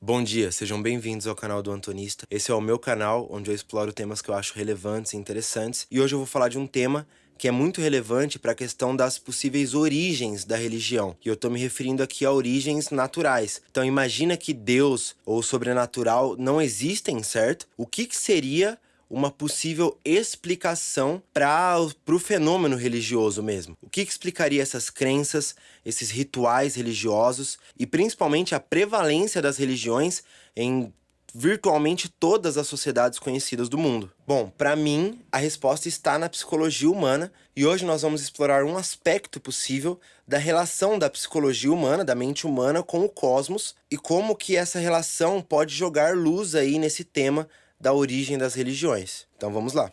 Bom dia, sejam bem-vindos ao canal do Antonista. Esse é o meu canal, onde eu exploro temas que eu acho relevantes e interessantes. E hoje eu vou falar de um tema que é muito relevante para a questão das possíveis origens da religião. E eu tô me referindo aqui a origens naturais. Então imagina que Deus ou o sobrenatural não existem, certo? O que seria uma possível explicação para o fenômeno religioso mesmo? O que explicaria essas crenças, esses rituais religiosos e principalmente a prevalência das religiões em virtualmente todas as sociedades conhecidas do mundo? Bom, para mim, a resposta está na psicologia humana e hoje nós vamos explorar um aspecto possível da relação da psicologia humana, da mente humana com o cosmos e como que essa relação pode jogar luz aí nesse tema da origem das religiões. Então vamos lá.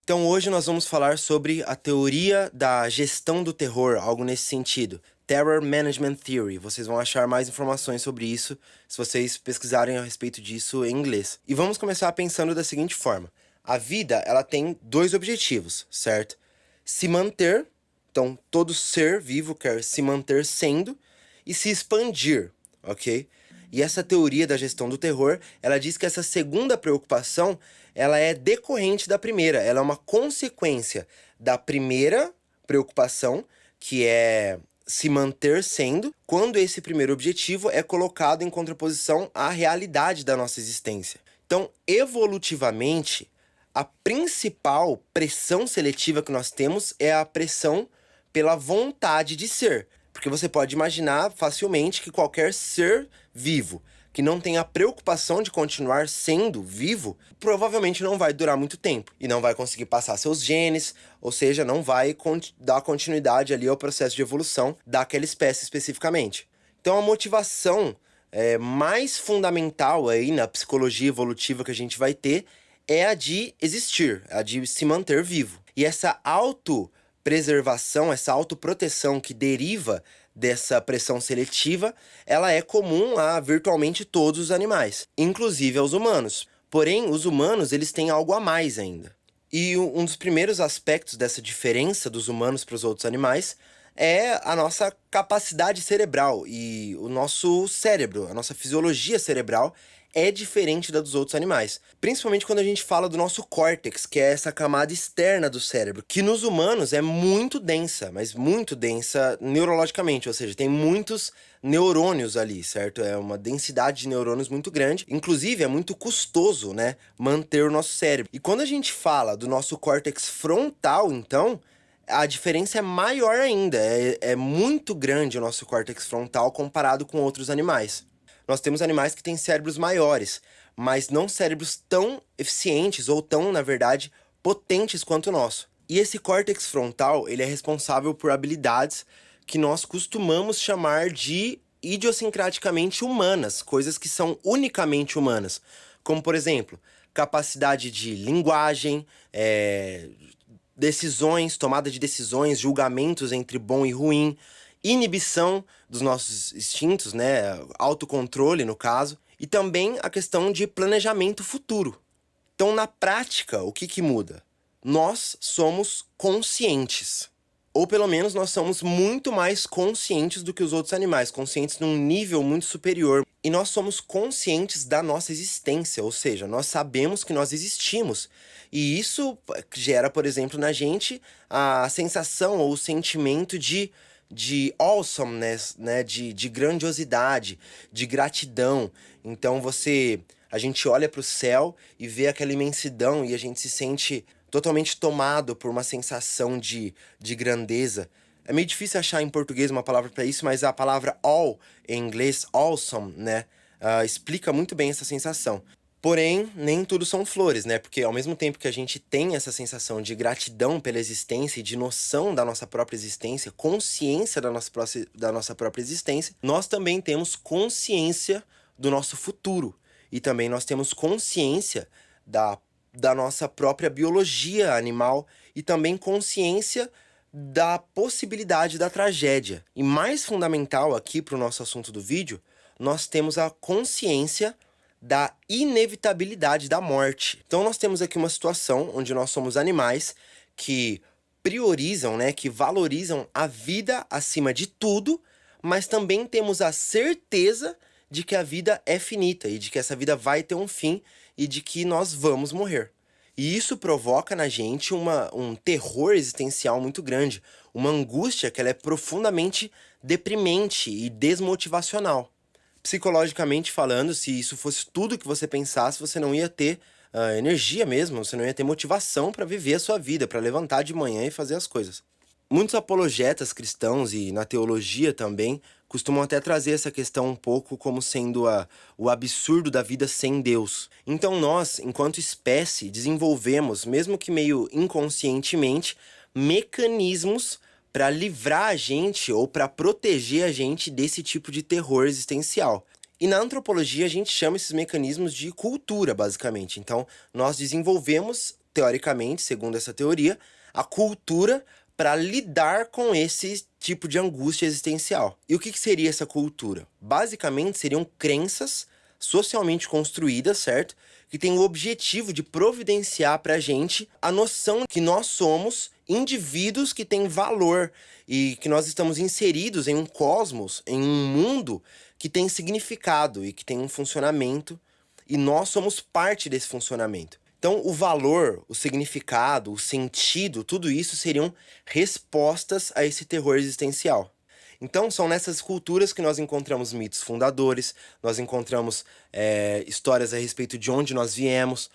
Então hoje nós vamos falar sobre a teoria da gestão do terror, algo nesse sentido. Terror Management Theory. Vocês vão achar mais informações sobre isso se vocês pesquisarem a respeito disso em inglês. E vamos começar pensando da seguinte forma. A vida, ela tem dois objetivos, certo? Se manter, então todo ser vivo quer se manter sendo, e se expandir, ok? E essa teoria da gestão do terror, ela diz que essa segunda preocupação, ela é decorrente da primeira, ela é uma consequência da primeira preocupação, que é se manter sendo, quando esse primeiro objetivo é colocado em contraposição à realidade da nossa existência. Então, evolutivamente, a principal pressão seletiva que nós temos é a pressão pela vontade de ser. Porque você pode imaginar facilmente que qualquer ser vivo que não tenha a preocupação de continuar sendo vivo, provavelmente não vai durar muito tempo. E não vai conseguir passar seus genes, ou seja, não vai dar continuidade ali ao processo de evolução daquela espécie especificamente. Então a motivação mais fundamental aí na psicologia evolutiva que a gente vai ter é a de existir, a de se manter vivo. E essa autopreservação, essa autoproteção que deriva dessa pressão seletiva, ela é comum a virtualmente todos os animais, inclusive aos humanos. Porém, os humanos, eles têm algo a mais ainda. E um dos primeiros aspectos dessa diferença dos humanos para os outros animais é a nossa capacidade cerebral e o nosso cérebro, a nossa fisiologia cerebral é diferente da dos outros animais. Principalmente quando a gente fala do nosso córtex, que é essa camada externa do cérebro, que nos humanos é muito densa, mas muito densa neurologicamente, ou seja, tem muitos neurônios ali, certo? É uma densidade de neurônios muito grande. Inclusive, é muito custoso, né, manter o nosso cérebro. E quando a gente fala do nosso córtex frontal, então, a diferença é maior ainda. É muito grande o nosso córtex frontal comparado com outros animais. Nós temos animais que têm cérebros maiores, mas não cérebros tão eficientes ou tão, na verdade, potentes quanto o nosso. E esse córtex frontal, ele é responsável por habilidades que nós costumamos chamar de idiosincraticamente humanas, coisas que são unicamente humanas, como, por exemplo, capacidade de linguagem, decisões, tomada de decisões, julgamentos entre bom e ruim, inibição dos nossos instintos, né, autocontrole no caso, e também a questão de planejamento futuro. Então, na prática, o que muda? Nós somos conscientes. Ou pelo menos nós somos muito mais conscientes do que os outros animais, conscientes num nível muito superior. E nós somos conscientes da nossa existência, ou seja, nós sabemos que nós existimos. E isso gera, por exemplo, na gente a sensação ou o sentimento de awesomeness, né? De grandiosidade, de gratidão. Então a gente olha para o céu e vê aquela imensidão e a gente se sente totalmente tomado por uma sensação de grandeza. É meio difícil achar em português uma palavra para isso, mas a palavra awe, em inglês, awesome, né? Explica muito bem essa sensação. Porém, nem tudo são flores, né? Porque ao mesmo tempo que a gente tem essa sensação de gratidão pela existência e de noção da nossa própria existência, consciência da nossa própria existência, nós também temos consciência do nosso futuro. E também nós temos consciência da nossa própria biologia animal e também consciência da possibilidade da tragédia. E mais fundamental aqui para o nosso assunto do vídeo, nós temos a consciência da inevitabilidade da morte. Então nós temos aqui uma situação onde nós somos animais que priorizam, né, que valorizam a vida acima de tudo, mas também temos a certeza de que a vida é finita e de que essa vida vai ter um fim e de que nós vamos morrer. E isso provoca na gente um terror existencial muito grande, uma angústia que ela é profundamente deprimente e desmotivacional. Psicologicamente falando, se isso fosse tudo que você pensasse, você não ia ter energia mesmo, você não ia ter motivação para viver a sua vida, para levantar de manhã e fazer as coisas. Muitos apologetas cristãos e na teologia também costumam até trazer essa questão um pouco como sendo o absurdo da vida sem Deus. Então nós, enquanto espécie, desenvolvemos, mesmo que meio inconscientemente, mecanismos para livrar a gente ou para proteger a gente desse tipo de terror existencial. E na antropologia a gente chama esses mecanismos de cultura, basicamente. Então, nós desenvolvemos, teoricamente, segundo essa teoria, a cultura para lidar com esse tipo de angústia existencial. E o que seria essa cultura? Basicamente, seriam crenças socialmente construídas, certo? Que tem o objetivo de providenciar para a gente a noção que nós somos indivíduos que têm valor e que nós estamos inseridos em um cosmos, em um mundo que tem significado e que tem um funcionamento, e nós somos parte desse funcionamento. Então, o valor, o significado, o sentido, tudo isso seriam respostas a esse terror existencial. Então, são nessas culturas que nós encontramos mitos fundadores, nós encontramos histórias a respeito de onde nós viemos,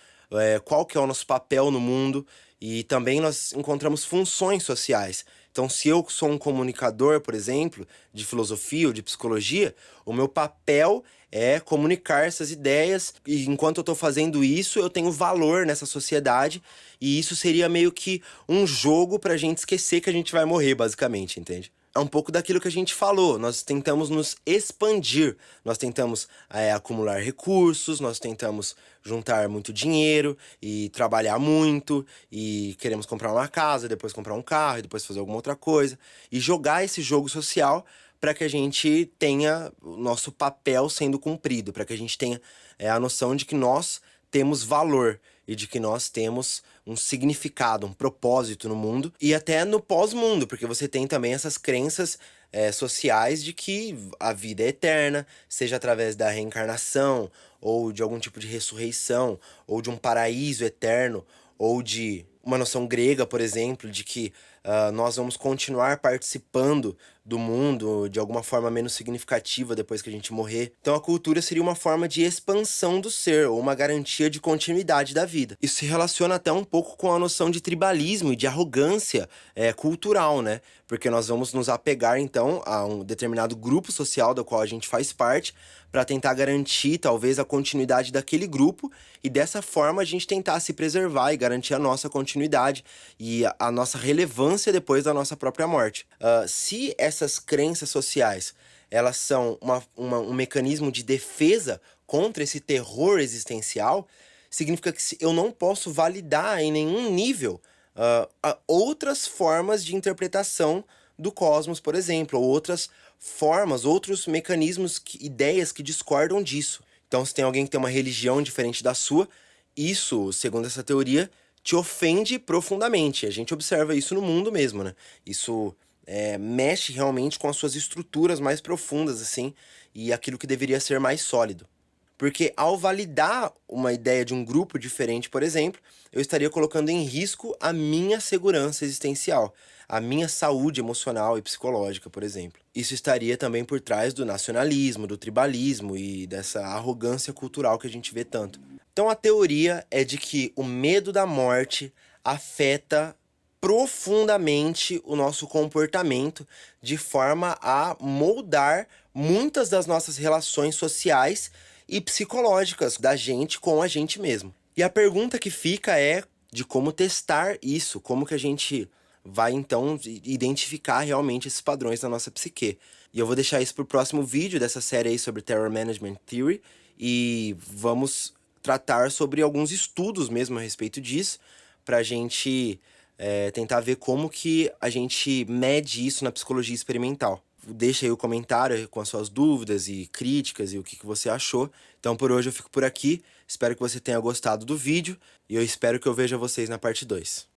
qual que é o nosso papel no mundo, e também nós encontramos funções sociais. Então, se eu sou um comunicador, por exemplo, de filosofia ou de psicologia, o meu papel é comunicar essas ideias, e enquanto eu estou fazendo isso, eu tenho valor nessa sociedade, e isso seria meio que um jogo pra gente esquecer que a gente vai morrer, basicamente, entende? É um pouco daquilo que a gente falou, nós tentamos nos expandir, nós tentamos acumular recursos, nós tentamos juntar muito dinheiro e trabalhar muito, e queremos comprar uma casa, depois comprar um carro, e depois fazer alguma outra coisa, e jogar esse jogo social para que a gente tenha o nosso papel sendo cumprido, para que a gente tenha a noção de que nós temos valor e de que nós temos um significado, um propósito no mundo e até no pós-mundo, porque você tem também essas crenças sociais de que a vida é eterna, seja através da reencarnação, ou de algum tipo de ressurreição, ou de um paraíso eterno, ou de uma noção grega, por exemplo, de que nós vamos continuar participando do mundo de alguma forma menos significativa depois que a gente morrer. Então a cultura seria uma forma de expansão do ser, ou uma garantia de continuidade da vida. Isso se relaciona até um pouco com a noção de tribalismo e de arrogância cultural, né? Porque nós vamos nos apegar, então, a um determinado grupo social do qual a gente faz parte, para tentar garantir, talvez, a continuidade daquele grupo, e dessa forma a gente tentar se preservar e garantir a nossa continuidade e a nossa relevância depois da nossa própria morte. Se essas crenças sociais, elas são um mecanismo de defesa contra esse terror existencial, significa que eu não posso validar em nenhum nível outras formas de interpretação do cosmos, por exemplo, ou outras formas, outros mecanismos, ideias que discordam disso. Então, se tem alguém que tem uma religião diferente da sua, isso, segundo essa teoria, te ofende profundamente. A gente observa isso no mundo mesmo, né? Isso mexe realmente com as suas estruturas mais profundas, assim, e aquilo que deveria ser mais sólido. Porque ao validar uma ideia de um grupo diferente, por exemplo, eu estaria colocando em risco a minha segurança existencial, a minha saúde emocional e psicológica, por exemplo. Isso estaria também por trás do nacionalismo, do tribalismo e dessa arrogância cultural que a gente vê tanto. Então a teoria é de que o medo da morte afeta profundamente o nosso comportamento de forma a moldar muitas das nossas relações sociais e psicológicas da gente com a gente mesmo. E a pergunta que fica é de como testar isso, como que a gente vai então identificar realmente esses padrões na nossa psique. E eu vou deixar isso pro próximo vídeo dessa série aí sobre Terror Management Theory, e vamos tratar sobre alguns estudos mesmo a respeito disso, pra gente tentar ver como que a gente mede isso na psicologia experimental. Deixa aí o comentário com as suas dúvidas e críticas e o que você achou. Então por hoje eu fico por aqui, espero que você tenha gostado do vídeo e eu espero que eu veja vocês na parte 2.